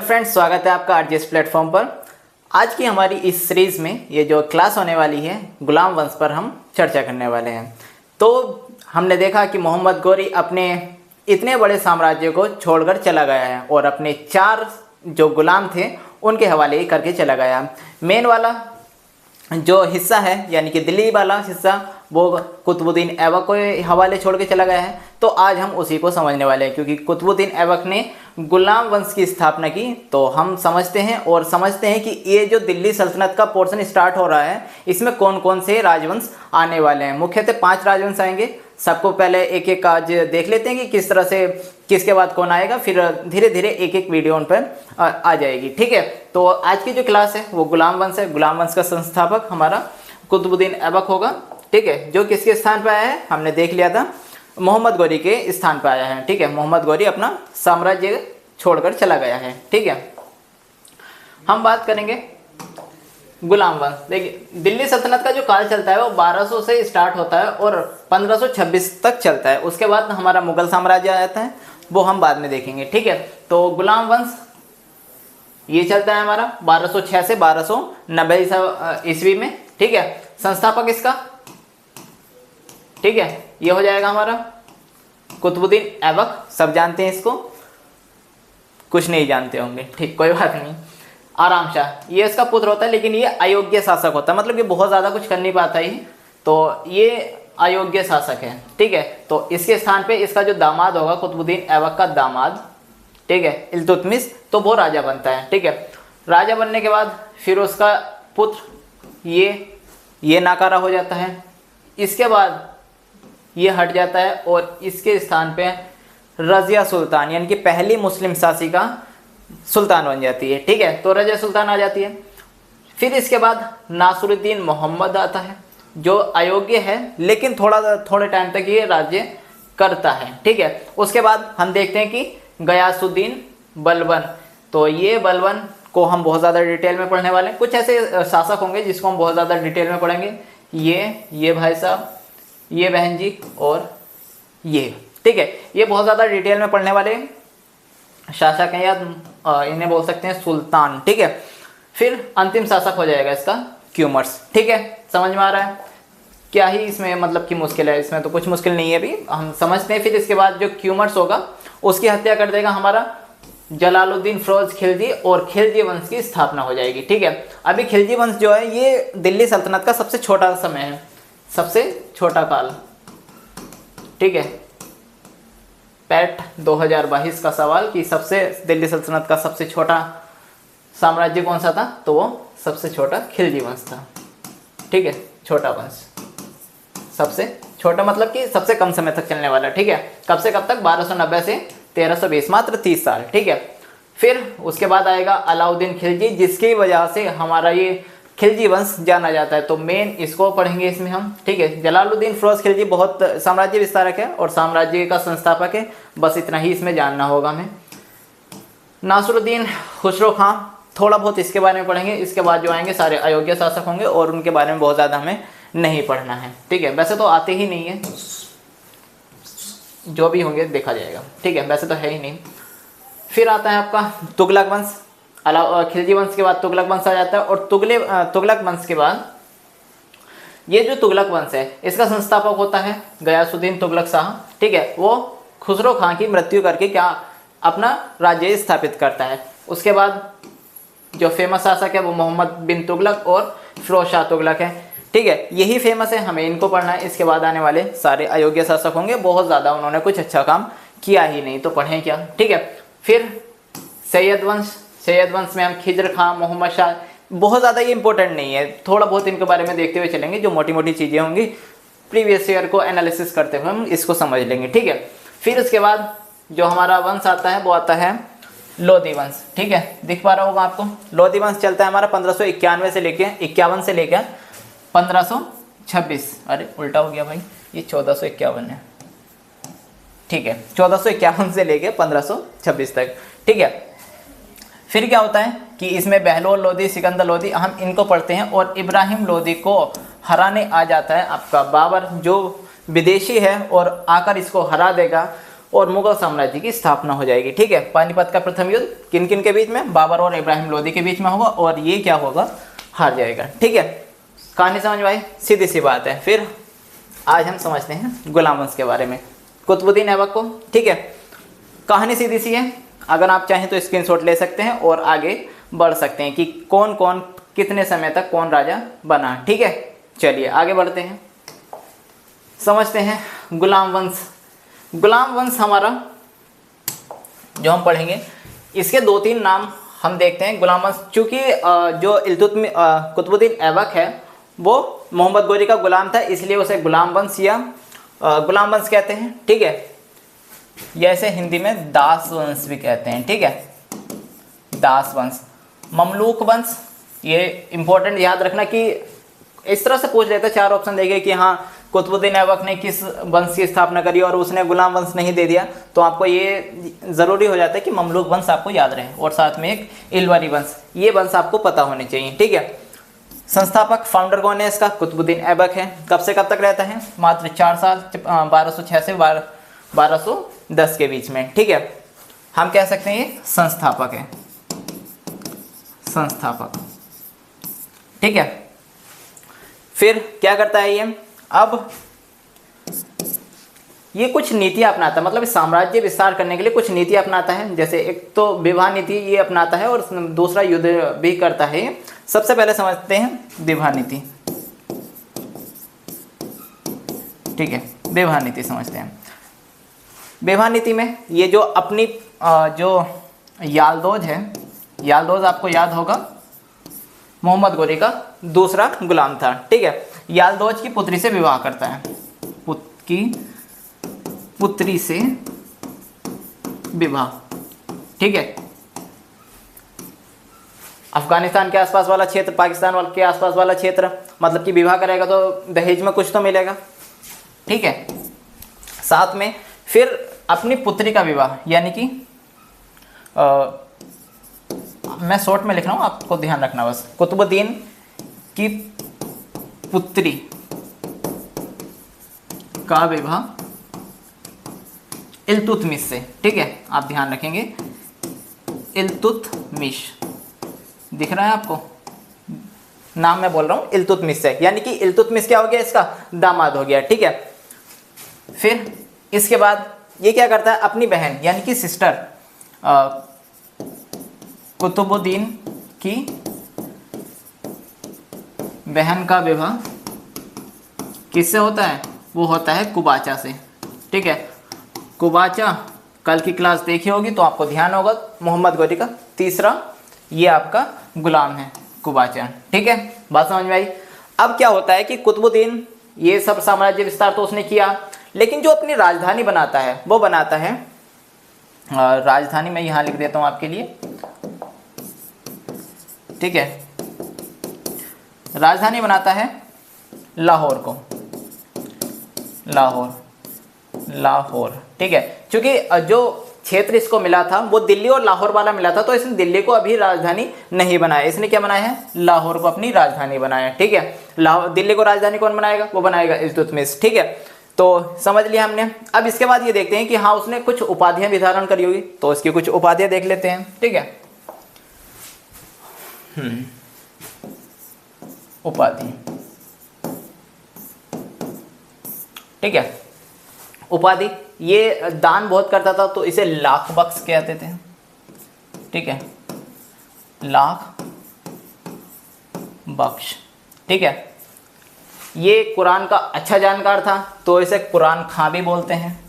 Friends, स्वागत है आपका आरजीएस प्लेटफॉर्म पर। आज की हमारी इस सीरीज़ में ये जो क्लास होने वाली है गुलाम वंश पर हम चर्चा करने वाले हैं। तो हमने देखा कि मोहम्मद गौरी अपने इतने बड़े साम्राज्य को छोड़कर चला गया है और अपने 4 जो गुलाम थे उनके हवाले करके चला गया। मेन वाला जो हिस्सा है यानी कि दिल्ली वाला हिस्सा वो कुतुबुद्दीन ऐबक को हवाले छोड़ के चला गया है। तो आज हम उसी को समझने वाले हैं, क्योंकि कुतुबुद्दीन ऐबक ने गुलाम वंश की स्थापना की। तो हम समझते हैं कि ये जो दिल्ली सल्तनत का पोर्शन स्टार्ट हो रहा है इसमें कौन कौन से राजवंश आने वाले हैं। मुख्यतः 5 राजवंश आएंगे। सबको पहले एक एक आज देख लेते हैं कि किस तरह से किसके बाद कौन आएगा, फिर धीरे धीरे एक एक वीडियो उन पर आ जाएगी। ठीक है, तो आज की जो क्लास है वो गुलाम वंश है। गुलाम वंश का संस्थापक हमारा कुतुबुद्दीन ऐबक होगा। ठीक है, जो किसके स्थान पर आया है हमने देख लिया था, मोहम्मद गौरी के स्थान पर आया है। ठीक है, मोहम्मद गौरी अपना साम्राज्य छोड़कर चला गया है। ठीक है, हम बात करेंगे गुलाम वंश। देखिए, दिल्ली सल्तनत का जो काल चलता है वो 1200 से स्टार्ट होता है और 1526 तक चलता है। उसके बाद हमारा मुगल साम्राज्य आ जाता है, वो हम बाद में देखेंगे। ठीक है, तो गुलाम वंश ये चलता है हमारा 1206 से 1290 ईस्वी में। ठीक है, संस्थापक इसका, ठीक है, ये हो जाएगा हमारा कुतुबुद्दीन ऐबक। सब जानते हैं इसको, कुछ नहीं जानते होंगे, ठीक, कोई बात नहीं। आराम शाह ये इसका पुत्र होता है, लेकिन ये अयोग्य शासक होता है, मतलब ये बहुत ज़्यादा कुछ कर नहीं पाता ही, तो ये अयोग्य शासक है। ठीक है, तो इसके स्थान पे इसका जो दामाद होगा कुतुबुद्दीन ऐबक का दामाद, ठीक है, इल्तुतमिश, तो वो राजा बनता है। ठीक है, राजा बनने के बाद फिर उसका पुत्र ये नाकारा हो जाता है। इसके बाद ये हट जाता है और इसके स्थान पे रज़िया सुल्तान यानी कि पहली मुस्लिम शासिका सुल्तान बन जाती है। ठीक है, तो रज़िया सुल्तान आ जाती है। फिर इसके बाद नासरुद्दीन मोहम्मद आता है जो अयोग्य है, लेकिन थोड़े टाइम तक ये राज्य करता है। ठीक है, उसके बाद हम देखते हैं कि गयासुद्दीन बलबन, तो ये बलबन को हम बहुत ज़्यादा डिटेल में पढ़ने वाले हैं। कुछ ऐसे शासक होंगे जिसको हम बहुत ज़्यादा डिटेल में पढ़ेंगे, ये भाई साहब, ये बहन जी और ये। ठीक है, ये बहुत ज़्यादा डिटेल में पढ़ने वाले शासक हैं, या इन्हें बोल सकते हैं सुल्तान। ठीक है, फिर अंतिम शासक हो जाएगा इसका क्यूमर्स। ठीक है, समझ में आ रहा है? क्या ही इसमें मतलब कि मुश्किल है, इसमें तो कुछ मुश्किल नहीं है, अभी हम समझते हैं। फिर इसके बाद जो क्यूमर्स होगा उसकी हत्या कर देगा हमारा जलालुद्दीन फिरोज खिलजी, और खिलजी वंश की स्थापना हो जाएगी। ठीक है, अभी खिलजी वंश जो है ये दिल्ली सल्तनत का सबसे छोटा समय है, सबसे छोटा काल। ठीक है, पैट 2022 का सवाल कि सबसे दिल्ली सल्तनत का सबसे छोटा साम्राज्य कौन सा था, तो वो सबसे छोटा खिलजी वंश था। ठीक है, छोटा वंश, सबसे छोटा मतलब कि सबसे कम समय तक चलने वाला। ठीक है, कब से कब तक? 1290 से 1320, मात्र 30 साल। ठीक है, फिर उसके बाद आएगा अलाउद्दीन खिलजी, जिसकी वजह से हमारा ये खिलजी वंश जाना जाता है। तो मेन इसको पढ़ेंगे इसमें हम। ठीक है, जलालुद्दीन फिरोज खिलजी बहुत साम्राज्य विस्तारक है और साम्राज्य का संस्थापक है, बस इतना ही इसमें जानना होगा हमें। नासरुद्दीन खुसरो खां, थोड़ा बहुत इसके बारे में पढ़ेंगे। इसके बाद जो आएंगे सारे अयोग्य शासक होंगे और उनके बारे में बहुत ज़्यादा हमें नहीं पढ़ना है। ठीक है, वैसे तो आते ही नहीं है, जो भी होंगे देखा जाएगा। ठीक है, वैसे तो है ही नहीं। फिर आता है आपका तुगलक वंश। खिलजी वंश के बाद तुगलक वंश आ जाता है, और तुगलक वंश के बाद ये जो तुगलक वंश है इसका संस्थापक होता है गयासुद्दीन तुगलक शाह। ठीक है, वो खुसरो खां की मृत्यु करके क्या अपना राज्य स्थापित करता है। उसके बाद जो फेमस शासक है वो मोहम्मद बिन तुगलक और फिरोज शाह तुगलक है। ठीक है, यही फेमस है, हमें इनको पढ़ना है। इसके बाद आने वाले सारे अयोग्य शासक होंगे, बहुत ज़्यादा उन्होंने कुछ अच्छा काम किया ही नहीं, तो पढ़ें क्या। ठीक है, फिर सैयद वंश में हम खिजर खां, मोहम्मद शाह, बहुत ज़्यादा ये इंपॉर्टेंट नहीं है, थोड़ा बहुत इनके बारे में देखते हुए चलेंगे। जो मोटी मोटी चीज़ें होंगी प्रीवियस ईयर को एनालिसिस करते हुए हम इसको समझ लेंगे। ठीक है, फिर उसके बाद जो हमारा वंश आता है वो आता है लोधी वंश। ठीक है, दिख पा रहा होगा आपको, लोधी वंश चलता है हमारा 1551 से लेके 51 से लेकर 1526। अरे उल्टा हो गया भाई, ये 1451 है। ठीक है, 1451 से लेके 1526 तक। ठीक है, फिर क्या होता है कि इसमें बहलोल लोधी, सिकंदर लोधी, हम इनको पढ़ते हैं, और इब्राहिम लोधी को हराने आ जाता है आपका बाबर, जो विदेशी है और आकर इसको हरा देगा। और मुगल साम्राज्य की स्थापना हो जाएगी। ठीक है, पानीपत का प्रथम युद्ध किन किन के बीच में, बाबर और इब्राहिम लोदी के बीच में होगा और ये क्या होगा, हार जाएगा। ठीक है, कहानी समझ में आई, सीधी सी बात है। फिर आज हम समझते हैं गुलाम वंश के बारे में, कुतुबुद्दीन ऐबक को। ठीक है, कहानी सीधी सी है, अगर आप चाहें तो स्क्रीनशॉट ले सकते हैं और आगे बढ़ सकते हैं कि कौन कौन कितने समय तक कौन राजा बना। ठीक है, चलिए आगे बढ़ते हैं, समझते हैं गुलाम वंश। गुलाम वंश हमारा जो हम पढ़ेंगे, इसके 2-3 नाम हम देखते हैं। गुलाम वंश चूँकि जो कुतुबुद्दीन ऐबक है वो मोहम्मद गोरी का गुलाम था, इसलिए उसे गुलाम वंश या गुलाम वंश कहते हैं। ठीक है, या इसे हिंदी में दास वंश भी कहते हैं। ठीक है, दास वंश। ममलूक वंश, ये इंपॉर्टेंट याद रखना कि इस तरह से पूछ लेते हैं, 4 ऑप्शन देंगे कि हाँ कुतुबुद्दीन ऐबक ने किस वंश की स्थापना करी और उसने गुलाम वंश नहीं दे दिया, तो आपको ये ज़रूरी हो जाता है कि ममलूक वंश आपको याद रहे और साथ में एक इलवरी वंश, ये वंश आपको पता होने चाहिए। ठीक है, संस्थापक फाउंडर कौन है इसका, कुतुबुद्दीन ऐबक है। कब से कब तक रहता है, मात्र 4 साल, 1206 से 1210 के बीच में। ठीक है, हम कह सकते हैं ये संस्थापक है, संस्थापक। ठीक है, फिर क्या करता है ये, अब ये कुछ नीतियां अपनाता है, मतलब साम्राज्य विस्तार करने के लिए कुछ नीतियां अपनाता है। जैसे एक तो विवाह नीति ये अपनाता है और दूसरा युद्ध भी करता है। सबसे पहले समझते हैं विवाह नीति। ठीक है, विवाह नीति समझते हैं। विवाह नीति में ये जो अपनी जो यालदोज है, यालदोज आपको याद होगा मोहम्मद गोरी का दूसरा गुलाम था। ठीक है, यालदोज की पुत्री से विवाह करता है, पुत्री से विवाह। ठीक है, अफगानिस्तान के आसपास वाला क्षेत्र, पाकिस्तान के आसपास वाला क्षेत्र, मतलब कि विवाह करेगा तो दहेज में कुछ तो मिलेगा। ठीक है, साथ में फिर अपनी पुत्री का विवाह, यानी कि मैं शॉर्ट में लिख रहा हूँ, आपको ध्यान रखना बस, कुतुबुद्दीन की पुत्री का विवाह इल्तुतमिश से। ठीक है, आप ध्यान रखेंगे, इल्तुतमिश दिख रहा है आपको, नाम मैं बोल रहा हूँ इल्तुतमिश से, यानी कि इल्तुतमिश क्या हो गया, इसका दामाद हो गया। ठीक है, फिर इसके बाद ये क्या करता है, अपनी बहन यानी कि सिस्टर कुतुबुद्दीन की बहन का विवाह किससे होता है, वो होता है कुबाचा से। ठीक है, कुबाचा कल की क्लास देखी होगी तो आपको ध्यान होगा, मोहम्मद गोरी का तीसरा ये आपका गुलाम है कुबाचा। ठीक है, बात समझ में आई। अब क्या होता है कि कुतुबुद्दीन ये सब साम्राज्य विस्तार तो उसने किया, लेकिन जो अपनी राजधानी बनाता है वो बनाता है, राजधानी मैं यहाँ लिख देता हूँ आपके लिए। ठीक है, राजधानी बनाता है लाहौर को, लाहौर। ठीक है, क्योंकि जो क्षेत्र इसको मिला था वो दिल्ली और लाहौर वाला मिला था, तो इसने दिल्ली को अभी राजधानी नहीं बनाया, इसने क्या बनाया है, लाहौर को अपनी राजधानी बनाया। ठीक है, दिल्ली को राजधानी कौन बनाएगा, वो बनाएगा इल्तुतमिश। ठीक है, तो समझ लिया हमने। अब इसके बाद ये देखते हैं कि हाँ उसने कुछ उपाधियां भी धारण करी होगी, तो उसकी कुछ उपाधियां देख लेते हैं। ठीक है, उपाधि। ठीक है, उपाधि, ये दान बहुत करता था तो इसे लाख बख्श कहते थे। ठीक है, लाख बख्श। ठीक है, ये कुरान का अच्छा जानकार था तो इसे कुरान खां भी बोलते हैं,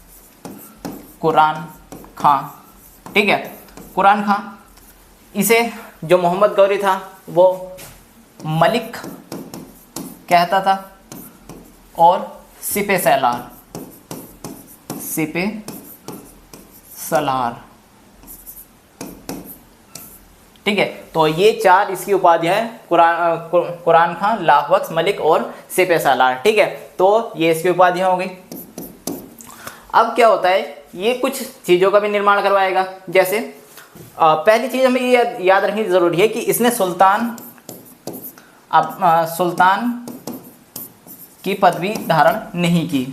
कुरान खां। ठीक है, कुरान खां। इसे जो मोहम्मद गौरी था वो मलिक कहता था, और सिपे सलार, सिपे सलार। ठीक है, तो ये 4 इसकी उपाधियां है, कुरान खां, लाख बख्श, मलिक और सिपे सलार। ठीक है, तो ये इसकी उपाधियां हो गई। अब क्या होता है, ये कुछ चीज़ों का भी निर्माण करवाएगा। जैसे पहली चीज़ हमें ये याद रखनी ज़रूरी है कि इसने सुल्तान की पदवी धारण नहीं की,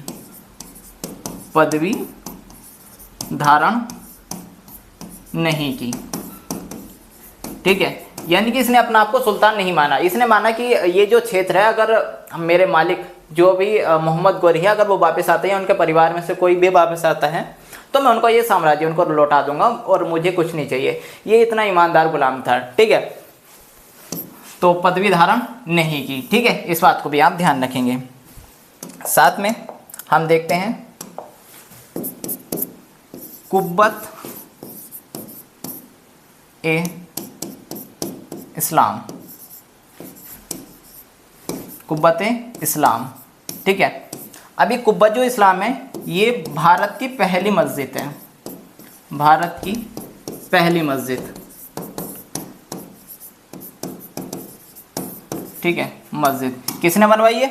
पदवी धारण नहीं की। ठीक है, यानी कि इसने अपना आप को सुल्तान नहीं माना। इसने माना कि ये जो क्षेत्र है, अगर मेरे मालिक जो भी मोहम्मद गोरी है, अगर वो वापस आते हैं, उनके परिवार में से कोई भी वापस आता है, तो मैं उनको ये साम्राज्य उनको लौटा दूंगा और मुझे कुछ नहीं चाहिए। ये इतना ईमानदार गुलाम था। ठीक है, तो पदवी धारण नहीं की। ठीक है, इस बात को भी आप ध्यान रखेंगे। साथ में हम देखते हैं कुव्वत ए इस्लाम, कुव्वत ए इस्लाम। ठीक है, अभी कुव्वत जो इस्लाम है ये भारत की पहली मस्जिद है, भारत की पहली मस्जिद। ठीक है, मस्जिद किसने बनवाई है?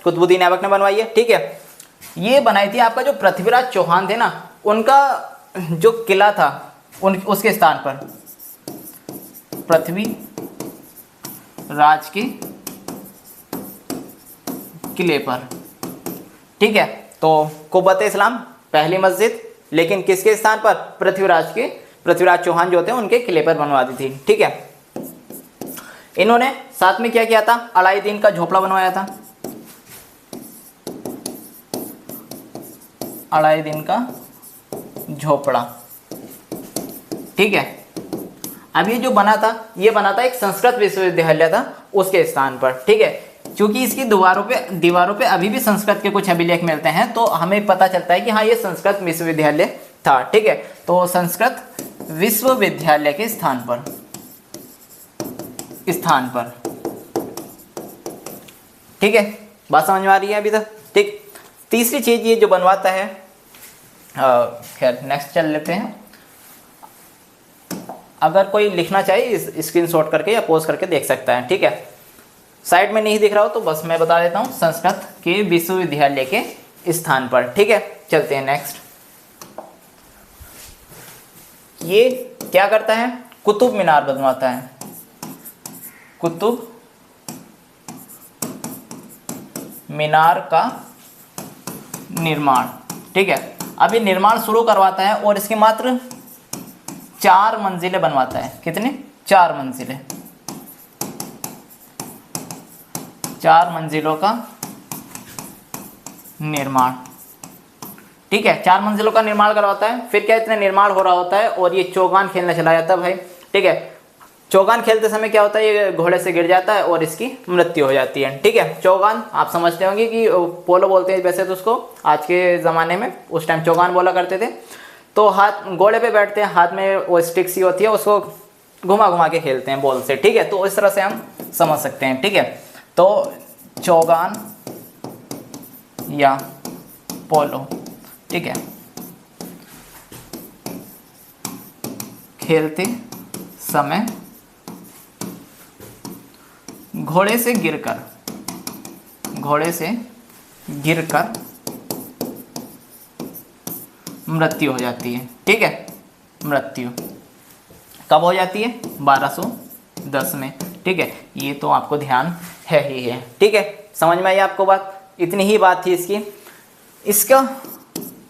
कुतुबुद्दीन ऐबक ने बनवाई है। ठीक है, ये बनाई थी आपका जो पृथ्वीराज चौहान थे ना, उनका जो किला था उसके स्थान पर, पृथ्वी राज के किले पर। ठीक है, तो कुव्वत इस्लाम पहली मस्जिद, लेकिन किसके स्थान पर? पृथ्वीराज चौहान जो थे उनके किले पर बनवा दी थी। ठीक है, इन्होंने साथ में क्या किया था? अलाउद्दीन का झोपड़ा बनवाया था, अलाउद्दीन का झोपड़ा। ठीक है, अब ये जो बना था, ये बना था एक संस्कृत विश्वविद्यालय था उसके स्थान पर। ठीक है, क्योंकि इसकी दीवारों पे अभी भी संस्कृत के कुछ अभिलेख मिलते हैं, तो हमें पता चलता है कि हाँ, ये संस्कृत विश्वविद्यालय था। ठीक है, तो संस्कृत विश्वविद्यालय के स्थान पर ठीक है, बात समझ में आ रही है अभी तक? ठीक, तीसरी चीज ये जो बनवाता है, खैर नेक्स्ट चल लेते हैं। अगर कोई लिखना चाहे इस स्क्रीनशॉट करके या पोस्ट करके देख सकता है। ठीक है, साइड में नहीं दिख रहा हो तो बस मैं बता देता हूँ, संस्कृत के विश्वविद्यालय के स्थान पर। ठीक है, चलते हैं नेक्स्ट। ये क्या करता है? कुतुब मीनार बनवाता है, कुतुब मीनार का निर्माण। ठीक है, अभी निर्माण शुरू करवाता है और इसकी मात्र 4 मंजिलें बनवाता है। कितने? 4 मंजिलें, 4 मंजिलों का निर्माण। ठीक है, 4 मंजिलों का निर्माण करवाता है। फिर क्या इतने निर्माण हो रहा होता है और ये चौगान खेलने चला जाता है भाई। ठीक है, चौगान खेलते समय क्या होता है? ये घोड़े से गिर जाता है और इसकी मृत्यु हो जाती है। ठीक है, चौगान आप समझते होंगे कि पोलो बोलते हैं वैसे तो उसको, आज के ज़माने में, उस टाइम चौगान बोला करते थे। तो हाथ घोड़े पे बैठते हैं, हाथ में वो स्टिक सी होती है, उसको घुमा घुमा के खेलते हैं बॉल से। ठीक है, तो इस तरह से हम समझ सकते हैं। ठीक है, तो चौगान या पोलो, ठीक है, खेलते समय घोड़े से गिरकर मृत्यु हो जाती है। ठीक है, मृत्यु कब हो जाती है? 1210 में। ठीक है, ये तो आपको ध्यान है ही है। ठीक है, समझ में आई आपको बात? इतनी ही बात थी इसकी।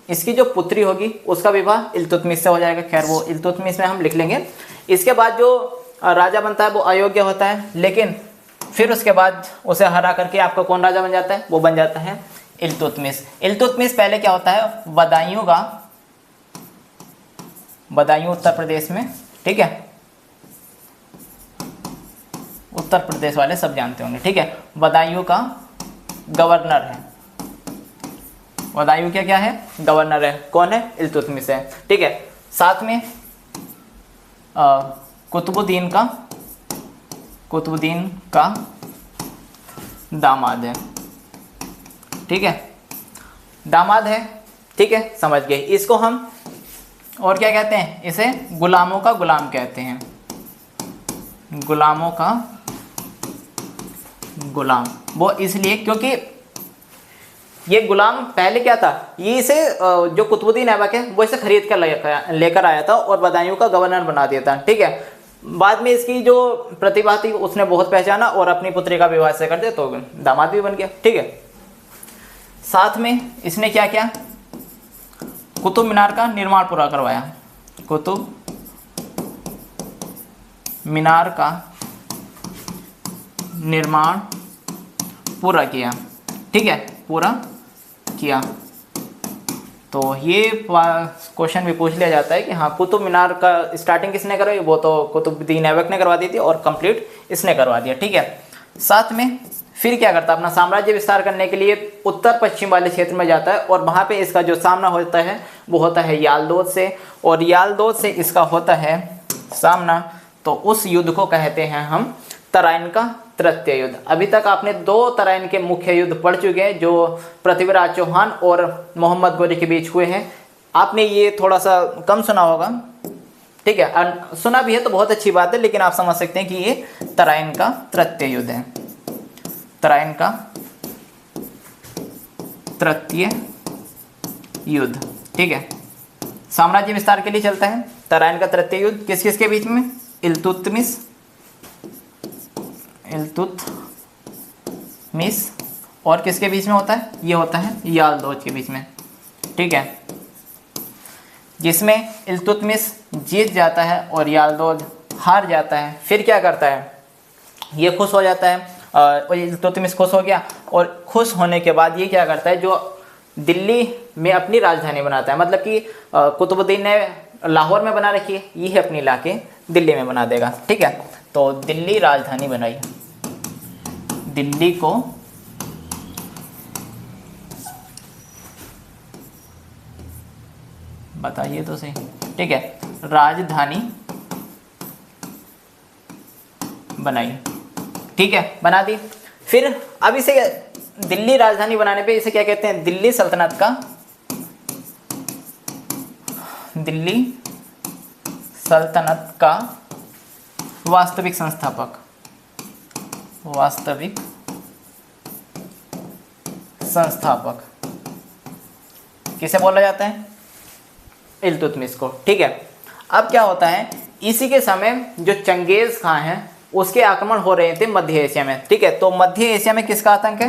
इसकी जो पुत्री होगी उसका विवाह इल्तुतमिश से हो जाएगा। खैर वो इल्तुतमिश में हम लिख लेंगे। इसके बाद जो राजा बनता है वो अयोग्य होता है, लेकिन फिर उसके बाद उसे हरा करके आपका कौन राजा बन जाता है? वो बन जाता है इल्तुतमिश। इल्तुतमिश पहले क्या होता है? बदायूं उत्तर प्रदेश में। ठीक है, उत्तर प्रदेश वाले सब जानते होंगे। ठीक है, बदायूं का गवर्नर है। बदायूं क्या है? गवर्नर है। कौन है? इल्तुतमिश है। ठीक है, साथ में कुतुबुद्दीन का दामाद है। ठीक है, दामाद है। ठीक है, समझ गए। इसको हम और क्या कहते हैं? इसे गुलामों का गुलाम कहते हैं। गुलामों का गुलाम वो इसलिए क्योंकि ये गुलाम पहले क्या था? ये इसे जो कुतुबुद्दीन ऐबक है वो इसे खरीद कर लेकर आया था और बदायूं का गवर्नर बना दिया था। ठीक है, बाद में इसकी जो प्रतिभा थी उसने बहुत पहचाना और अपनी पुत्री का विवाह से कर दिया, तो दामाद भी बन गया। ठीक है, साथ में इसने क्या किया? कुतुब मीनार का निर्माण पूरा करवाया, कुतुब मीनार का निर्माण पूरा किया, ठीक है, पूरा किया। तो ये क्वेश्चन भी पूछ लिया जाता है कि हाँ कुतुब मीनार का स्टार्टिंग किसने करवाई, वो तो कुतुबुद्दीन ऐबक ने करवा दी थी और कंप्लीट इसने करवा दिया, ठीक है। साथ में फिर क्या करता है, अपना साम्राज्य विस्तार करने के लिए उत्तर पश्चिम वाले क्षेत्र में जाता है और वहाँ पे इसका जो सामना होता है वो होता है यालदोद से, और यालदोद से इसका होता है सामना। तो उस युद्ध को कहते हैं हम तराइन का तृतीय युद्ध। अभी तक आपने 2 तराइन के मुख्य युद्ध पढ़ चुके हैं जो पृथ्वीराज चौहान और मोहम्मद गौरी के बीच हुए हैं। आपने ये थोड़ा सा कम सुना होगा, ठीक है, सुना भी है तो बहुत अच्छी बात है, लेकिन आप समझ सकते हैं कि ये तराइन का तृतीय युद्ध है, तराइन का तृतीय युद्ध, ठीक है। साम्राज्य विस्तार के लिए चलता है तराइन का तृतीय युद्ध, किस किस के बीच में, इल्तुतमिश और किसके बीच में होता है, ये होता है यालदोज के बीच में, ठीक है, जिसमें इल्तुतमिश जीत जाता है और यालदोज हार जाता है। फिर क्या करता है, ये खुश हो जाता है और इल्तुतमिश खुश हो गया, और खुश होने के बाद ये क्या करता है, जो दिल्ली में अपनी राजधानी बनाता है, मतलब कि कुतुबुद्दीन ने लाहौर में बना रखी है, ये अपनी लाके दिल्ली में बना देगा, ठीक है। तो दिल्ली राजधानी बनाई, दिल्ली को बताइए तो सही, ठीक है, राजधानी बनाई, ठीक है, बना दी। फिर अब इसे दिल्ली राजधानी बनाने पे इसे क्या कहते हैं, दिल्ली सल्तनत का, दिल्ली सल्तनत का वास्तविक संस्थापक, वास्तविक संस्थापक किसे बोला जाता है, इल्तुतमिश को, ठीक है। अब क्या होता है, इसी के समय जो चंगेज खान है उसके आक्रमण हो रहे थे मध्य एशिया में, ठीक है। तो मध्य एशिया में किसका आतंक है,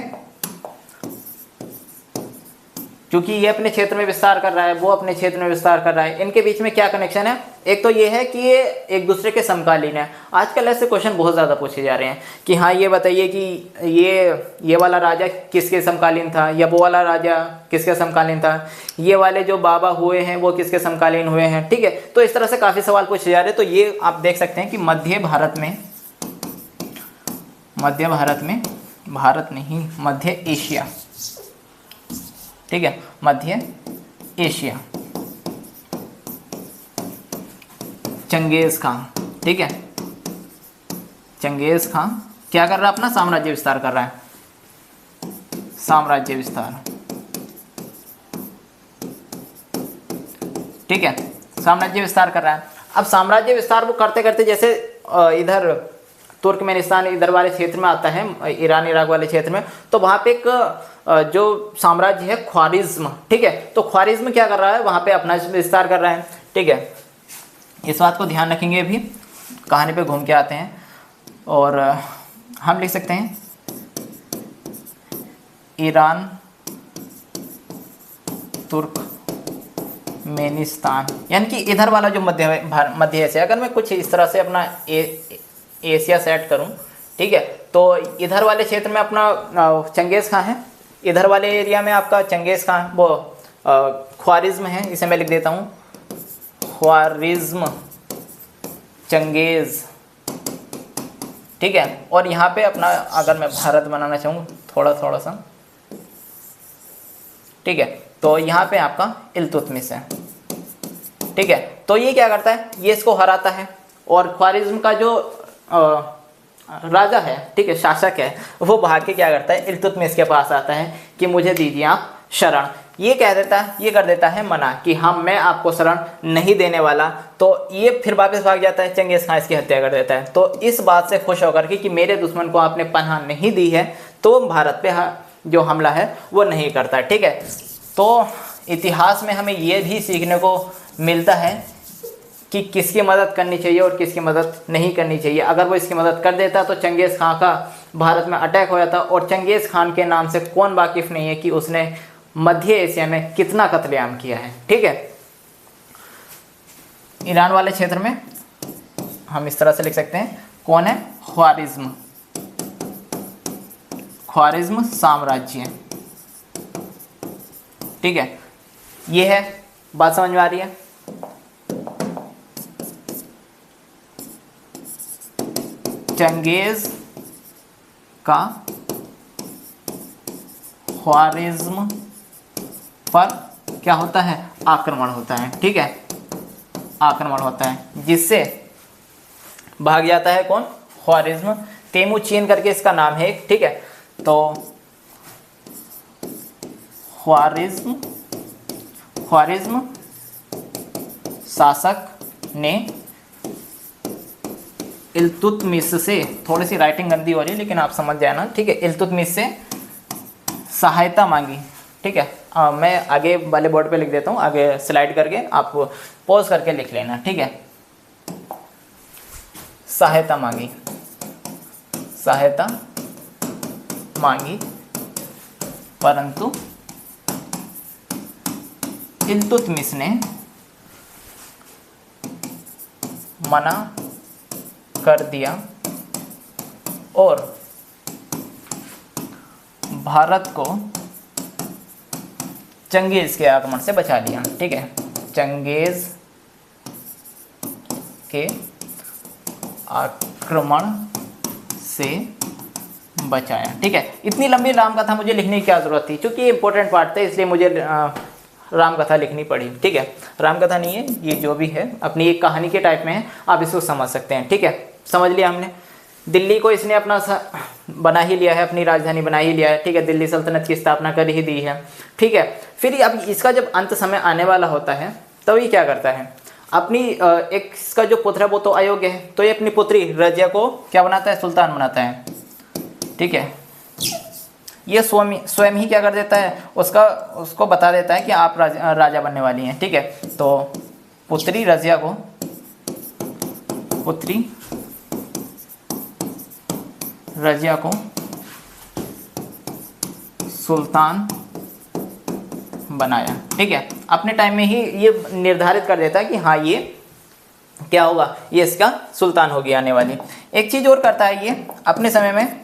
क्योंकि ये अपने क्षेत्र में विस्तार कर रहा है, वो अपने क्षेत्र में विस्तार कर रहा है, इनके बीच में क्या कनेक्शन है, एक तो ये है कि ये एक दूसरे के समकालीन है। आजकल ऐसे क्वेश्चन बहुत ज़्यादा पूछे जा रहे हैं कि हाँ ये बताइए कि ये वाला राजा किसके समकालीन था, या वो वाला राजा किसके समकालीन था, ये वाले जो बाबा हुए हैं वो किसके समकालीन हुए हैं, ठीक है। तो इस तरह से काफ़ी सवाल पूछे जा रहे हैं। तो ये आप देख सकते हैं कि मध्य भारत में मध्य एशिया, ठीक है, मध्य एशिया, चंगेज खान, ठीक है, चंगेज खान क्या कर रहा है, अपना साम्राज्य विस्तार कर रहा है, साम्राज्य विस्तार, ठीक है, साम्राज्य विस्तार कर रहा है। अब साम्राज्य विस्तार वो करते करते जैसे इधर तुर्कमेनिस्तान इधर वाले क्षेत्र में आता है, ईरान इराक वाले क्षेत्र में, तो वहाँ पे एक जो साम्राज्य है ख्वारिज्म, ठीक है। तो ख्वारिज्म क्या कर रहा है, वहाँ पे अपना विस्तार कर रहा है, ठीक है। इस बात को ध्यान रखेंगे, अभी कहानी पे घूम के आते हैं और हम लिख सकते हैं ईरान तुर्कमेनिस्तान, यानी कि इधर वाला जो मध्य एशिया, अगर मैं कुछ इस तरह से अपना एशिया सेट करूं, ठीक है, तो इधर वाले क्षेत्र में अपना चंगेज खान है, इधर वाले एरिया में आपका चंगेज खान वो ख्वारिज्म है, इसे मैं लिख देता हूं ख्वारिज्म चंगेज, ठीक है। और यहाँ पे अपना अगर मैं भारत बनाना चाहूँ थोड़ा सा, ठीक है, तो यहाँ पे आपका इल्तुतमिश है, ठीक है। तो ये क्या करता है, ये इसको हराता है और ख्वारिज्म का जो राजा है, ठीक है, शासक है, वो भाग के क्या करता है, इल्तुतमिश के पास आता है कि मुझे दीजिए आप शरण। ये कह देता है, ये कर देता है मना कि हाँ मैं आपको शरण नहीं देने वाला। तो ये फिर वापस भाग जाता है, चंगेज खान इसकी हत्या कर देता है। तो इस बात से खुश होकर कि मेरे दुश्मन को आपने पनाह नहीं दी है, तो भारत पे जो हमला है वो नहीं करता, ठीक है। तो इतिहास में हमें ये भी सीखने को मिलता है कि किसकी मदद करनी चाहिए और किसकी मदद नहीं करनी चाहिए। अगर वो इसकी मदद कर देता तो चंगेज़ खान का भारत में अटैक हो जाता, और चंगेज़ खान के नाम से कौन वाकिफ़ नहीं है कि उसने मध्य एशिया में कितना कत्लेआम किया है, ठीक है। ईरान वाले क्षेत्र में हम इस तरह से लिख सकते हैं, कौन है, ख्वारिज्म, ख्वारिज्म साम्राज्य। ठीक है, ये है, बात समझ में आ रही है। चंगेज का ख्वारिज्म पर क्या होता है, आक्रमण होता है। ठीक है, आक्रमण होता है, जिससे भाग जाता है कौन, ख्वारिज्म। तेमुचीन करके इसका नाम है एक। ठीक है, तो ख्वारिज्म शासक ने इल्तुतमिश से, थोड़ी सी राइटिंग गंदी हो रही है लेकिन आप समझ जाना। ठीक है, इल्तुतमिश से सहायता मांगी। ठीक है, मैं आगे वाले बोर्ड पे लिख देता हूँ, आगे स्लाइड करके आप पॉज करके लिख लेना। ठीक है, सहायता मांगी, सहायता मांगी, परंतु इल्तुतमिश ने मना कर दिया और भारत को चंगेज के आक्रमण से बचा लिया। ठीक है, चंगेज के आक्रमण से बचाया। ठीक है, इतनी लंबी रामकथा मुझे लिखने की क्या जरूरत थी, क्योंकि ये इंपॉर्टेंट पार्ट था इसलिए मुझे रामकथा लिखनी पड़ी। ठीक है, रामकथा नहीं है ये, जो भी है अपनी एक कहानी के टाइप में है, आप इसको समझ सकते हैं। ठीक है, समझ लिया हमने। दिल्ली को इसने अपना बना ही लिया है, अपनी राजधानी बना ही लिया है। ठीक है, दिल्ली सल्तनत की स्थापना कर ही दी है। ठीक है, फिर अब इसका जब अंत समय आने वाला होता है तो ये क्या करता है, अपनी एक इसका जो पुत्र है वो तो अयोग्य है, तो ये अपनी पुत्री रजिया को क्या बनाता है, सुल्तान बनाता है। ठीक है, ये स्वयं ही क्या कर देता है, उसको बता देता है कि आप राजा बनने वाली हैं। ठीक है, तो पुत्री रजिया को, पुत्री रजिया को सुल्तान बनाया। ठीक है, अपने टाइम में ही ये निर्धारित कर देता है कि हाँ ये क्या होगा, ये इसका सुल्तान होगी आने वाली। एक चीज़ और करता है ये, अपने समय में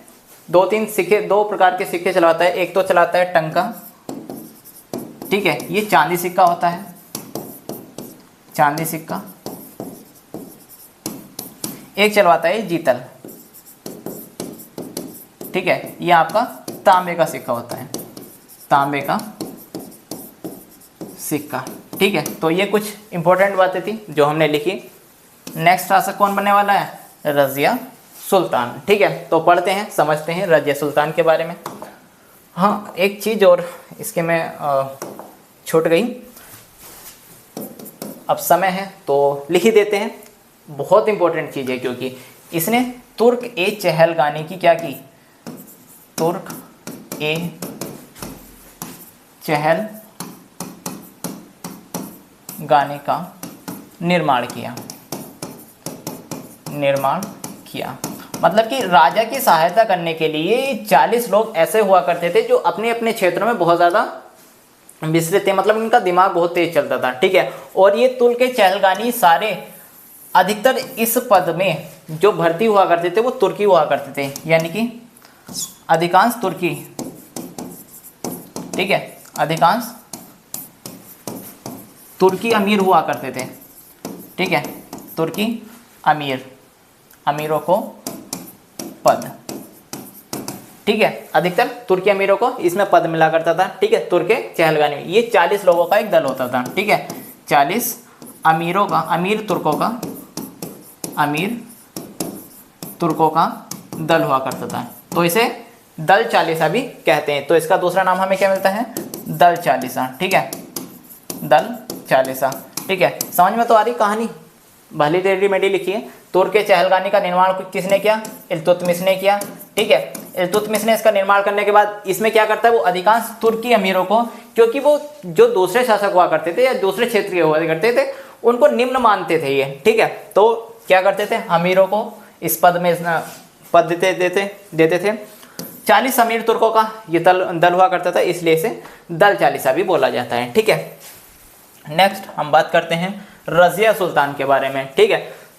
दो प्रकार के सिक्के चलाता है। एक तो चलाता है टंका। ठीक है, ये चांदी सिक्का होता है, चांदी सिक्का। एक चलवाता है जीतल। ठीक है, ये आपका तांबे का सिक्का होता है, तांबे का सिक्का। ठीक है, तो ये कुछ इंपॉर्टेंट बातें थी जो हमने लिखी। नेक्स्ट शासक कौन बनने वाला है, रजिया सुल्तान। ठीक है, तो पढ़ते हैं, समझते हैं रजिया सुल्तान के बारे में। हाँ, एक चीज़ और इसके में छूट गई, अब समय है तो लिख ही देते हैं। बहुत इंपॉर्टेंट चीज़ है क्योंकि इसने तुर्क ए चहलगानी की क्या की, तुर्क ए चहलगानी का निर्माण किया, मतलब कि राजा की सहायता करने के लिए 40 लोग ऐसे हुआ करते थे जो अपने अपने क्षेत्रों में बहुत ज़्यादा विस्तृत थे, मतलब इनका दिमाग बहुत तेज चलता था। ठीक है, और ये तुर्क के चहलगानी सारे अधिकतर इस पद में जो भर्ती हुआ करते थे वो तुर्की हुआ करते थे, यानी कि अधिकांश तुर्की। ठीक है, अधिकांश तुर्की अमीर हुआ करते थे। ठीक है, तुर्की अमीरों को पद। ठीक है, अधिकतर तुर्की अमीरों को इसमें पद मिला करता था। ठीक है, तुर्क चहलगानी में ये 40 लोगों का एक दल होता था। ठीक है, 40 अमीर तुर्कों का दल हुआ करता था, तो इसे दल चालीसा भी कहते हैं। तो इसका दूसरा नाम हमें क्या मिलता है, दल चालीसा। ठीक है, दल चालीसा। ठीक है, समझ में तो आ रही कहानी, भली टेढ़ी मेढ़ी लिखी है। तुर्क के चहलगानी का निर्माण किसने किया, इल्तुतमिश ने किया। ठीक है, इल्तुतमिश ने इसका निर्माण करने के बाद इसमें क्या करता है, वो अधिकांश तुर्की अमीरों को, क्योंकि वो जो दूसरे शासक हुआ करते थे या दूसरे क्षेत्रीय हुआ करते थे उनको निम्न मानते थे ये। ठीक है, तो क्या करते थे, अमीरों को इस पद में पद देते थे। 40 अमीर तुर्कों का ये दल हुआ करता था, इसलिए इसे दल चालीसा भी बोला जाता है। ठीक है, नेक्स्ट हम बात करते हैं रजिया सुल्तान के बारे में। ठीक है,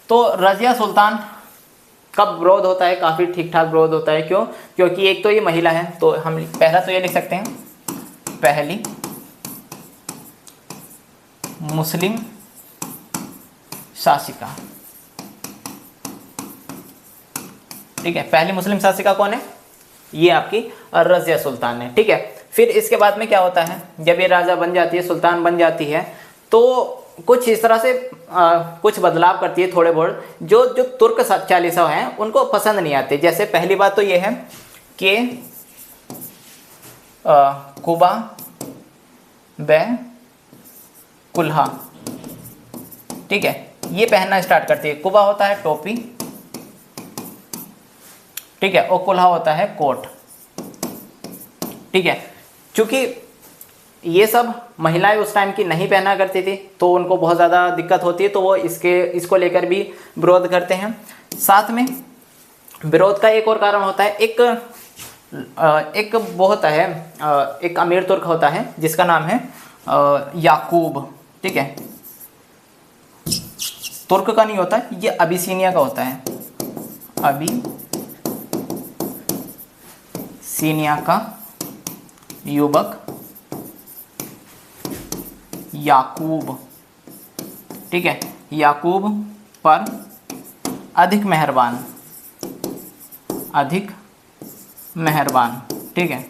तो रजिया सुल्तान कब विरोध होता है? काफ़ी ठीक ठाक विरोध होता है। क्यों? क्योंकि एक तो ये महिला है, तो हम पहला तो ये लिख सकते हैं, पहली मुस्लिम शासिका। ठीक है, पहली मुस्लिम शासिका कौन है? ये आपकी रजिया सुल्तान है। ठीक है, फिर इसके बाद में क्या होता है, जब ये राजा बन जाती है, सुल्तान बन जाती है, तो कुछ इस तरह से कुछ बदलाव करती है थोड़े बहुत, जो जो तुर्क चालीसा हैं उनको पसंद नहीं आते। जैसे पहली बात तो ये है कि कुबा ब कुल्हा, ठीक है, ये पहनना स्टार्ट करती है। कुबा होता है टोपी, ठीक है, और कुल्हा होता है कोट। ठीक है, चूंकि ये सब महिलाएं उस टाइम की नहीं पहना करती थी, तो उनको बहुत ज़्यादा दिक्कत होती है, तो वो इसको लेकर भी विरोध करते हैं। साथ में विरोध का एक और कारण होता है, एक वो होता है, एक अमीर तुर्क होता है जिसका नाम है याकूब। ठीक है, तुर्क का नहीं होता, ये अबिसीनिया का होता है, अबिसीनिया का युवक याकूब। ठीक है, याकूब पर अधिक मेहरबान। ठीक है,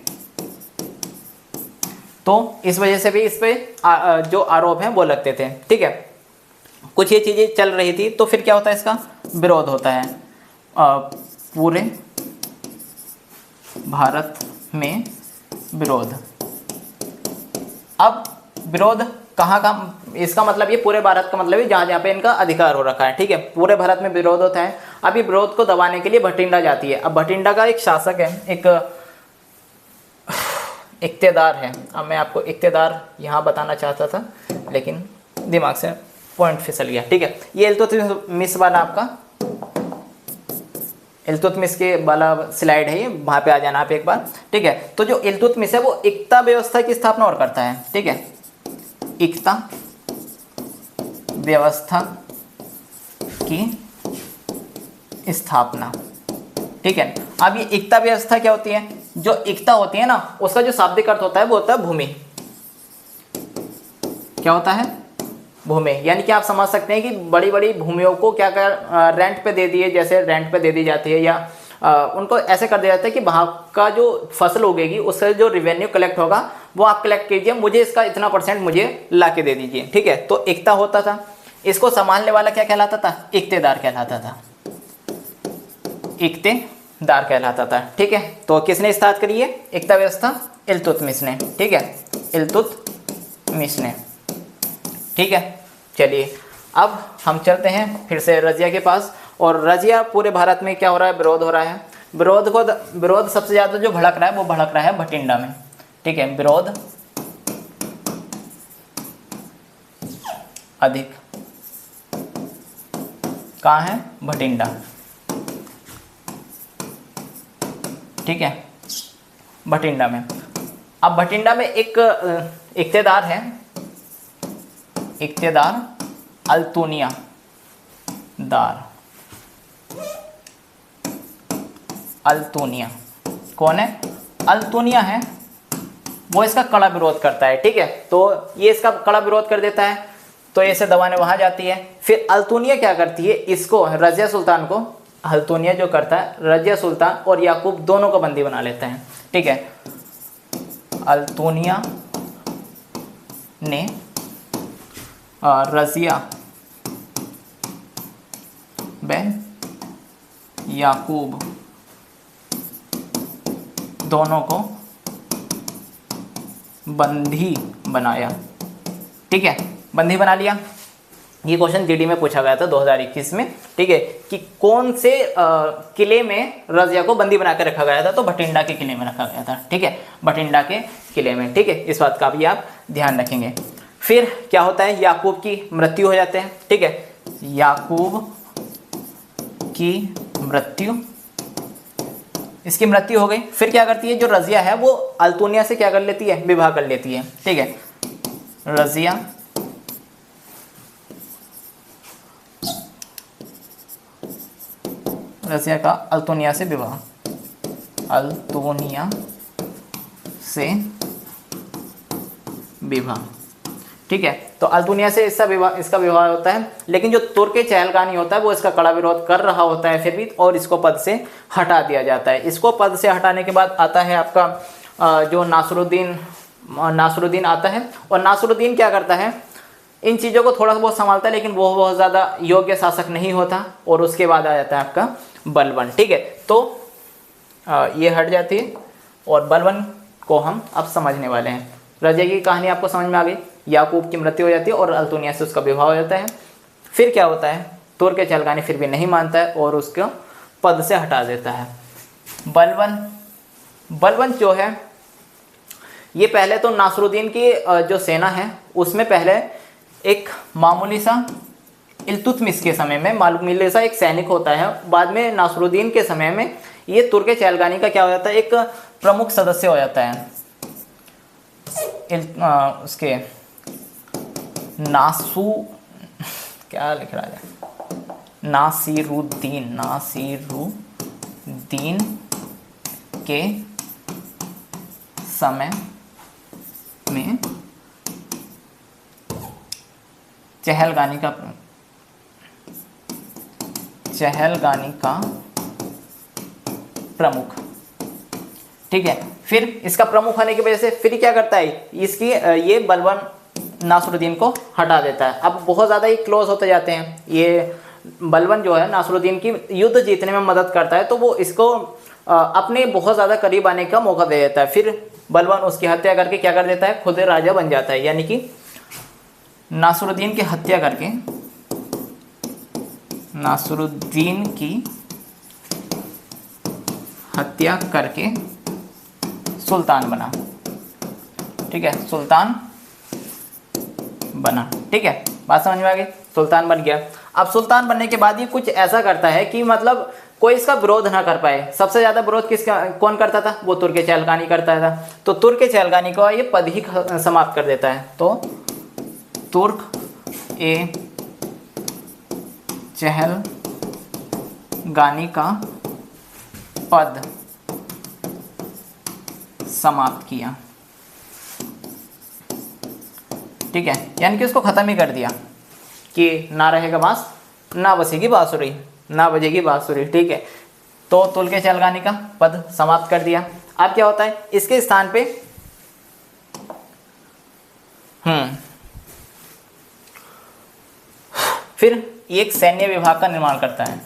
तो इस वजह से भी इस पे जो आरोप हैं वो लगते थे। ठीक है, कुछ ये चीज़ें चल रही थी, तो फिर क्या होता है, इसका विरोध होता है पूरे भारत में विरोध। अब विरोध कहाँ का, इसका मतलब ये पूरे भारत का मतलब है जहाँ जहाँ पे इनका अधिकार हो रखा है। ठीक है, पूरे भारत में विरोध होता है। अब ये विरोध को दबाने के लिए भटिंडा जाती है। अब भटिंडा का एक शासक है, एक इक्तेदार है। अब मैं आपको इक्तेदार यहाँ बताना चाहता था, लेकिन दिमाग से पॉइंट फिसल गया। ठीक है, ये इल्तुतमिश वाला आपका इल्तुतमिश के वाला स्लाइड है, ये वहाँ पे आ जाना आप एक बार। ठीक है, तो जो इल्तुतमिश है वो इक्ता व्यवस्था की स्थापना और करता है। ठीक है, इक्ता व्यवस्था की स्थापना। ठीक है, अब ये इक्ता व्यवस्था क्या होती है? जो इक्ता होती है ना, उसका जो शाब्दिक अर्थ होता है वो होता है भूमि। क्या होता है? भूमि। यानी कि आप समझ सकते हैं कि बड़ी बड़ी भूमियों को क्या कर रेंट पे दे दिए, जैसे रेंट पे दे दी जाती है, या उनको ऐसे कर दिया जाता है कि वहाँ का जो फसल उगेगी उससे जो रिवेन्यू कलेक्ट होगा वो आप कलेक्ट कीजिए, मुझे इसका इतना % मुझे ला के दे दीजिए। ठीक है, तो इक्ता होता था। इसको संभालने वाला क्या कहलाता था? इक्तेदार कहलाता था, इक्तेदार कहलाता था। ठीक है, तो किसने स्टार्ट करी है इक्ता व्यवस्था? इल्तुतमिश ने। ठीक है, इल्तुतमिश ने। ठीक है, चलिए अब हम चलते हैं फिर से रजिया के पास। और रजिया पूरे भारत में क्या हो रहा है? विरोध हो रहा है। विरोध सबसे ज़्यादा जो भड़क रहा है वो भड़क रहा है भटिंडा में। ठीक है, विरोध अधिक कहाँ है? भटिंडा। ठीक है, भटिंडा में। अब भटिंडा में एक इक्तेदार है, इक्तेदार अल्तुनिया दार। अल्तुनिया कौन है? अल्तुनिया है, वो इसका कड़ा विरोध करता है। ठीक है, तो ये इसका कड़ा विरोध कर देता है, तो इसे दबाने वहां जाती है। फिर अल्तुनिया क्या करती है? इसको रजिया सुल्तान को, अल्तुनिया जो करता है, रजिया सुल्तान और याकूब दोनों को बंदी बना लेता है। ठीक है, अल्तुनिया ने रजिया व याकूब दोनों को बंदी बनाया। ठीक है, बंदी बना लिया। ये क्वेश्चन जीडी में पूछा गया था 2021 में। ठीक है, कि कौन से किले में रजिया को बंदी बना के रखा गया था? तो भटिंडा के किले में रखा गया था। ठीक है, भटिंडा के किले में। ठीक है, इस बात का भी आप ध्यान रखेंगे। फिर क्या होता है? याकूब की मृत्यु हो जाते हैं। ठीक है, याकूब की मृत्यु, इसकी मृत्यु हो गई। फिर क्या करती है? जो रजिया है वो अल्तुनिया से क्या कर लेती है? विवाह कर लेती है। ठीक है, रजिया रसिया का अल्तोनिया से विवाह, अल्तोनिया से विवाह, ठीक है। तो अल्तोनिया से इसका विवाह होता है, लेकिन जो तुर्क चहलगानी होता है वो इसका कड़ा विरोध कर रहा होता है फिर भी, और इसको पद से हटा दिया जाता है। इसको पद से हटाने के बाद आता है आपका जो नासरुद्दीन आता है, और नासरुद्दीन क्या करता है, इन चीज़ों को थोड़ा बहुत संभालता है, लेकिन वो बहुत ज़्यादा योग्य शासक नहीं होता। और उसके बाद आ जाता है आपका बलबन, ठीक है। तो ये हट जाती है, और बलबन को हम अब समझने वाले हैं। रजिया की कहानी आपको समझ में आ गई, याकूब की मृत्यु हो जाती है और अल्तोनिया से उसका विवाह हो जाता है। फिर क्या होता है, तुर्क चहलगानी फिर भी नहीं मानता है और उसको पद से हटा देता है। बलबन जो है, ये पहले तो नासरुद्दीन की जो सेना है उसमें पहले एक मामूली सा इल्तुतमिश के समय में मामूली सा एक सैनिक होता है। बाद में नासरुद्दीन के समय में ये तुर्क चहलगानी का क्या हो जाता है, एक प्रमुख सदस्य हो जाता है। उसके क्या लिख रहा है, नासिरुद्दीन के समय में चहलगानी का प्रमुख, ठीक है। फिर इसका प्रमुख होने की वजह से फिर क्या करता है, ये बलबन नासरुद्दीन को हटा देता है। अब बहुत ज़्यादा ही क्लोज होते जाते हैं। ये बलबन जो है नासरुद्दीन की युद्ध जीतने में मदद करता है, तो वो इसको अपने बहुत ज़्यादा करीब आने का मौका दे देता है। फिर बलबन उसकी हत्या करके क्या कर देता है, खुद राजा बन जाता है। यानी कि नासरुद्दीन की हत्या करके, नासरुद्दीन की हत्या करके सुल्तान बना, ठीक है, सुल्तान बना, ठीक है। बात समझ में आ गई, सुल्तान बन गया। अब सुल्तान बनने के बाद ये कुछ ऐसा करता है कि मतलब कोई इसका विरोध ना कर पाए। सबसे ज़्यादा विरोध कौन करता था, वो तुर्क चहलगानी करता था। तो तुर्क चहलगानी को ये पद ही समाप्त कर देता है। तो तुर्क चहलगानी का पद समाप्त किया, ठीक है। यानी कि उसको खत्म ही कर दिया कि ना रहेगा बांस, ना बजेगी बांसुरी, ठीक है। तो तुर्क चहलगानी का पद समाप्त कर दिया। अब क्या होता है, इसके स्थान पे फिर एक सैन्य विभाग का निर्माण करता है,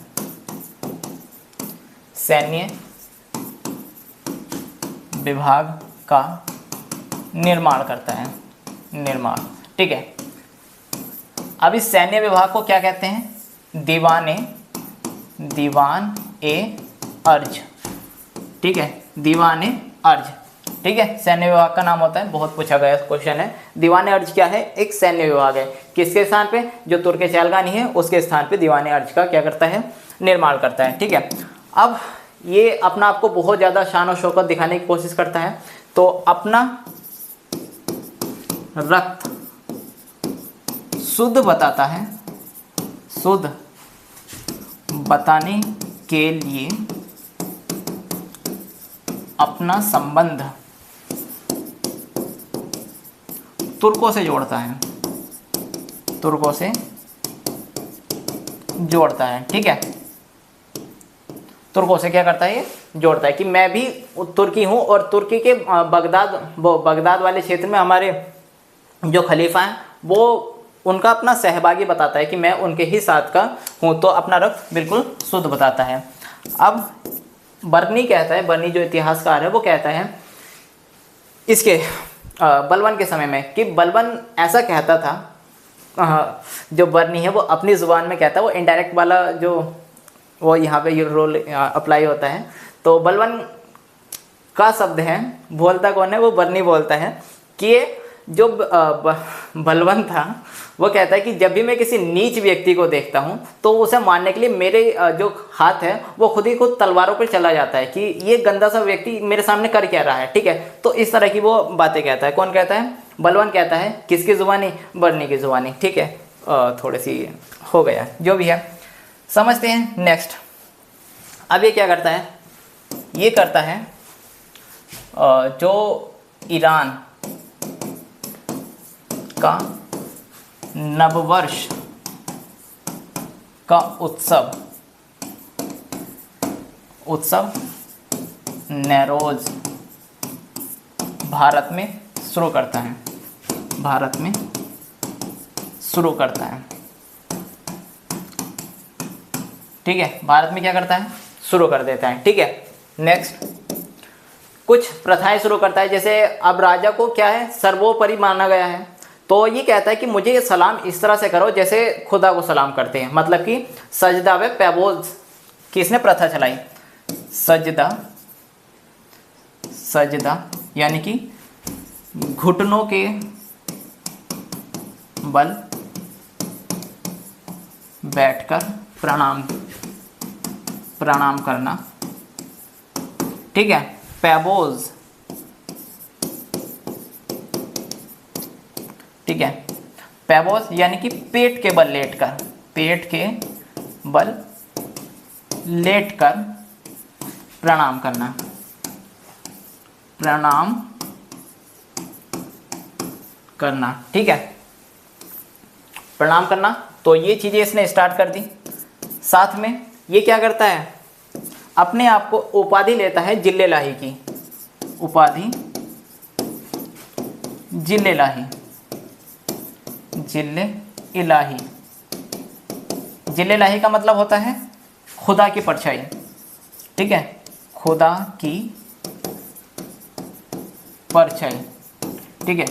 सैन्य विभाग का निर्माण करता है, ठीक है। अब इस सैन्य विभाग को क्या कहते हैं, दीवान ए अर्ज, ठीक है, दीवान ए अर्ज, ठीक है। सैन्य विभाग का नाम होता है, बहुत पूछा गया क्वेश्चन है। दीवान ए अर्ज क्या है, एक सैन्य विभाग है। किसके स्थान पे, जो तुर्क चहलगानी है उसके स्थान पे दीवान ए अर्ज का क्या करता है, निर्माण करता है, ठीक है। अब ये अपना आपको बहुत ज़्यादा शान और शौकत दिखाने की कोशिश करता है। तो अपना रक्त शुद्ध बताता है, शुद्ध बताने के लिए अपना संबंध तुर्कों से जोड़ता है, ठीक है। तुर्कों से क्या करता है, ये जोड़ता है कि मैं भी तुर्की हूँ, और तुर्की के बगदाद वाले क्षेत्र में हमारे जो खलीफा हैं वो उनका अपना सहभागी बताता है कि मैं उनके ही साथ का हूँ। तो अपना रक्त बिल्कुल शुद्ध बताता है। अब बर्नी कहता है, बर्नी जो इतिहासकार है वो कहता है इसके बलबन के समय में कि बलबन ऐसा कहता था, जो बर्नी है वो अपनी ज़ुबान में कहता है, वो इनडायरेक्ट वाला जो वो यहाँ पे ये रोल अप्लाई होता है। तो बलबन का शब्द है, बोलता कौन है, वो बर्नी बोलता है कि ये जो बलबन था वो कहता है कि जब भी मैं किसी नीच व्यक्ति को देखता हूँ तो उसे मारने के लिए मेरे जो हाथ है वो खुद ही खुद तलवारों पर चला जाता है कि ये गंदा सा व्यक्ति मेरे सामने कर क्या रहा है, ठीक है। तो इस तरह की वो बातें कहता है। कौन कहता है, बलबन कहता है। किसकी ज़ुबानी, बर्नी की ज़ुबानी, ठीक है। थोड़ी सी हो गया, जो भी है समझते हैं। नेक्स्ट अब ये क्या करता है, ये करता है जो ईरान का नववर्ष का उत्सव नौरोज भारत में शुरू करता है, ठीक है, भारत में क्या करता है, शुरू कर देता है। ठीक है, नेक्स्ट कुछ प्रथाएं शुरू करता है, जैसे अब राजा को क्या है, सर्वोपरि माना गया है, तो ये कहता है कि मुझे ये सलाम इस तरह से करो जैसे खुदा को सलाम करते हैं, मतलब कि सजदा व पैबोज किसने प्रथा चलाई, सजदा यानी कि घुटनों के बल बैठकर प्रणाम करना। ठीक है, पैबोज, ठीक है, पैबोज यानी कि पेट के बल लेटकर प्रणाम करना, ठीक है, प्रणाम करना। तो ये चीज़ें इसने स्टार्ट कर दी। साथ में ये क्या करता है, अपने आप को उपाधि लेता है जिल्लेलाही की, उपाधि जिल्लेलाही, जिल्लेलाही का मतलब होता है खुदा की परछाई। ठीक है, खुदा की परछाई। ठीक है,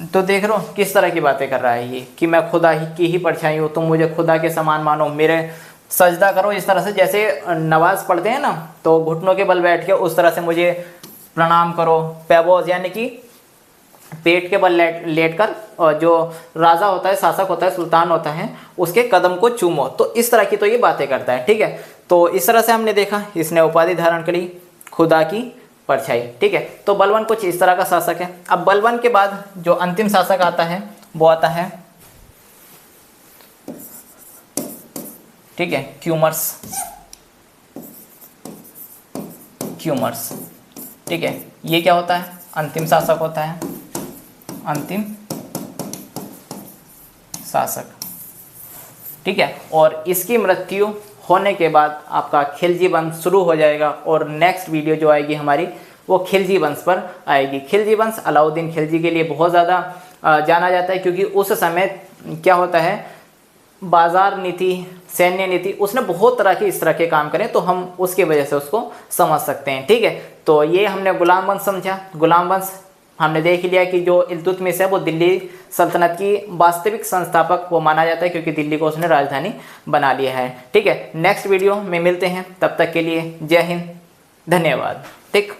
तो देख रहे हो किस तरह की बातें कर रहा है ये, कि मैं खुदा की ही परछाई हूँ, तुम मुझे खुदा के समान मानो, मेरे सजदा करो इस तरह से, जैसे नमाज पढ़ते हैं ना तो घुटनों के बल बैठ के उस तरह से मुझे प्रणाम करो। पैबोज यानी कि पेट के बल लेटकर, और जो राजा होता है, शासक होता है, सुल्तान होता है, उसके कदम को चूमो। तो इस तरह की तो ये बातें करता है। ठीक है, तो इस तरह से हमने देखा इसने उपाधि धारण करी खुदा की परछाई। ठीक है, तो बलबन कुछ इस तरह का शासक है। अब बलबन के बाद जो अंतिम शासक आता है वो आता है, ठीक है, क्यूमर्स। ठीक है, ये क्या होता है, अंतिम शासक होता है, अंतिम शासक। ठीक है, और इसकी मृत्यु होने के बाद आपका खिलजी वंश शुरू हो जाएगा, और नेक्स्ट वीडियो जो आएगी हमारी वो खिलजी वंश पर आएगी। खिलजी वंश अलाउद्दीन खिलजी के लिए बहुत ज़्यादा जाना जाता है, क्योंकि उस समय क्या होता है, बाजार नीति, सैन्य नीति, उसने बहुत तरह के इस तरह के काम करें, तो हम उसकी वजह से उसको समझ सकते हैं। ठीक है, तो ये हमने गुलाम वंश समझा। गुलाम वंश हमने देख लिया कि जो इल्तुतमिश है वो दिल्ली सल्तनत की वास्तविक संस्थापक वो माना जाता है, क्योंकि दिल्ली को उसने राजधानी बना लिया है। ठीक है, नेक्स्ट वीडियो में मिलते हैं, तब तक के लिए जय हिंद, धन्यवाद। ठीक।